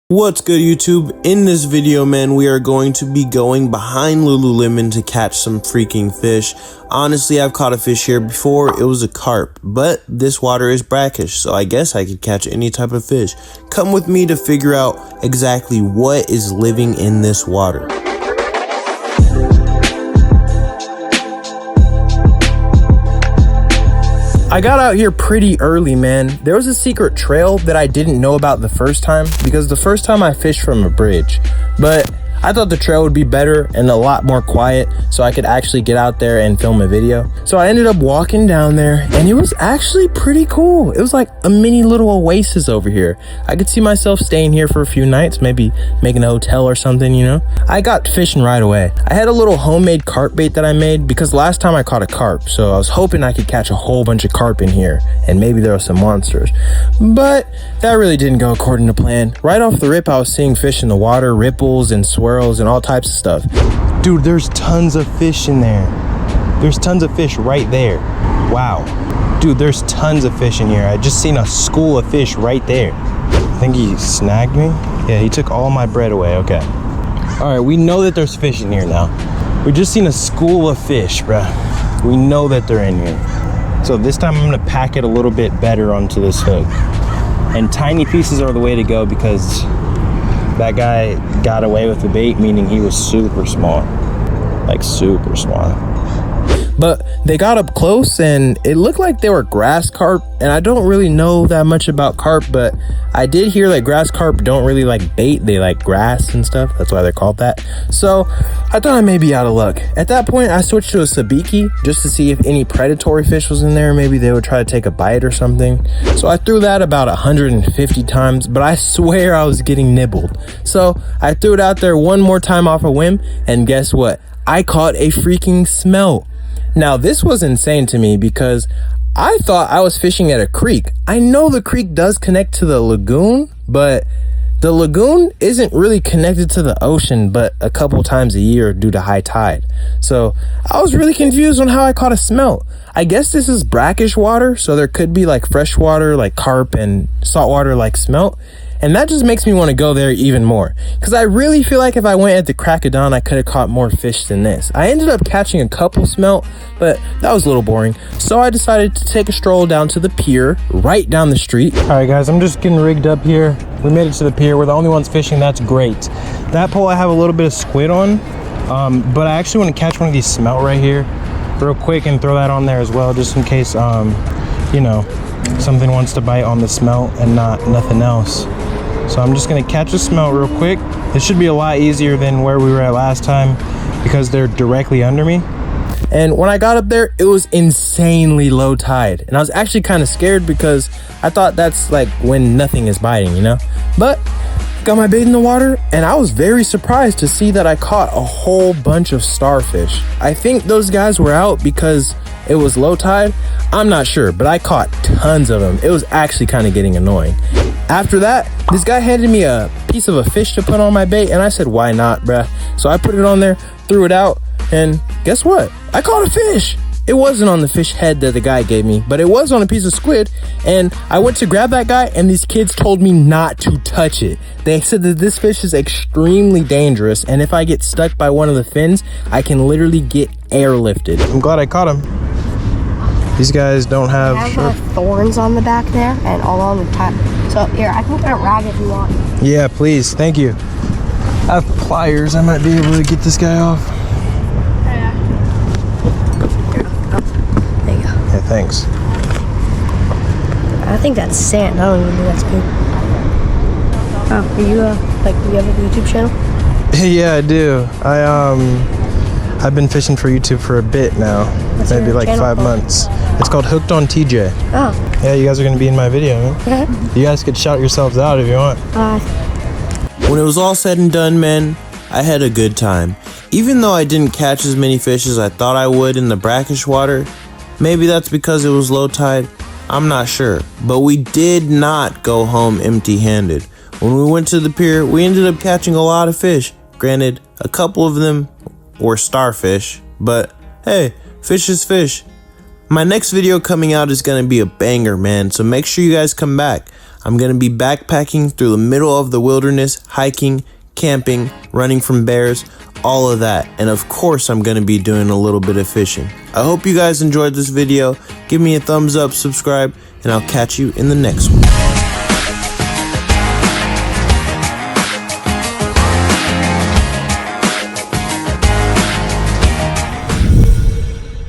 What's good, YouTube? In this video, man, we are going to be going behind Lululemon to catch some freaking fish. Honestly, I've caught a fish here before. It was a carp, but this water is brackish, so I guess I could catch any type of fish. Come with me to figure out exactly what is living in this water. I got out here pretty early, man. There was a secret trail that I didn't know about the first time because the first time I fished from a bridge, but I thought the trail would be better and a lot more quiet so I could actually get out there and film a video. So I ended up walking down there and it was actually pretty cool. It was like a mini little oasis over here. I could see myself staying here for a few nights, maybe making a hotel or something, you know? I got fishing right away. I had a little homemade carp bait that I made because last time I caught a carp, so I was hoping I could catch a whole bunch of carp in here and maybe there were some monsters. But that really didn't go according to plan. Right off the rip, I was seeing fish in the water, ripples and swirls and all types of stuff. Dude, there's tons of fish in there. There's tons of fish right there. Wow. Dude, there's tons of fish in here. I just seen a school of fish right there. I think he snagged me. Yeah, he took all my bread away. Okay. All right, we know that there's fish in here now. We just seen a school of fish, bruh. We know that they're in here. So this time I'm gonna pack it a little bit better onto this hook. And tiny pieces are the way to go because that guy got away with the bait, meaning he was super small. Like super small. But they got up close and it looked like they were grass carp, and I don't really know that much about carp, but I did hear that grass carp don't really like bait, they like grass and stuff. That's why they're called that. So I thought I may be out of luck. At that point, I switched to a sabiki just to see if any predatory fish was in there. Maybe they would try to take a bite or something. So I threw that about 150 times, but I swear I was getting nibbled. So I threw it out there one more time off a whim, and guess what? I caught a freaking smelt. Now, this was insane to me because I thought I was fishing at a creek. I know the creek does connect to the lagoon, but the lagoon isn't really connected to the ocean but a couple times a year due to high tide. So I was really confused on how I caught a smelt. I guess this is brackish water, so there could be like fresh water like carp and saltwater like smelt. And that just makes me want to go there even more. Because I really feel like if I went at the crack of dawn, I could have caught more fish than this. I ended up catching a couple smelt, but that was a little boring. So I decided to take a stroll down to the pier, right down the street. All right, guys, I'm just getting rigged up here. We made it to the pier. We're the only ones fishing. That's great. That pole I have a little bit of squid on, but I actually want to catch one of these smelt right here real quick and throw that on there as well, just in case, you know, something wants to bite on the smelt and nothing else. So I'm just gonna catch a smelt real quick. This should be a lot easier than where we were at last time because they're directly under me. And when I got up there, it was insanely low tide. And I was actually kind of scared because I thought that's like when nothing is biting, you know? But got my bait in the water and I was very surprised to see that I caught a whole bunch of starfish. I think those guys were out because it was low tide. I'm not sure, but I caught tons of them. It was actually kind of getting annoying. After that, this guy handed me a piece of a fish to put on my bait, and I said, why not, bruh? So I put it on there, threw it out, and guess what? I caught a fish. It wasn't on the fish head that the guy gave me, but it was on a piece of squid, and I went to grab that guy, and these kids told me not to touch it. They said that this fish is extremely dangerous, and if I get stuck by one of the fins, I can literally get airlifted. I'm glad I caught him. These guys don't have thorns on the back there and all on the top. So here, I can cut a rag if you want. Yeah, please. Thank you. I have pliers. I might be able to get this guy off. Yeah. There you go. Yeah, thanks. I think that's sand. I don't even think that's good. Oh, are you you have a YouTube channel? Yeah, I do. I've been fishing for YouTube for a bit now. What's maybe like channel 5 months. It's called Hooked on TJ. Oh. Yeah, you guys are gonna be in my video, man. You guys could shout yourselves out if you want. When it was all said and done, man, I had a good time. Even though I didn't catch as many fish as I thought I would in the brackish water, maybe that's because it was low tide, I'm not sure. But we did not go home empty-handed. When we went to the pier, we ended up catching a lot of fish. Granted, a couple of them were starfish, but hey, fish is fish. My next video coming out is going to be a banger, man, so make sure you guys come back. I'm gonna be backpacking through the middle of the wilderness, hiking, camping, running from bears, all of that. And of course, I'm gonna be doing a little bit of fishing. I hope you guys enjoyed this video. Give me a thumbs up, subscribe, and I'll catch you in the next one.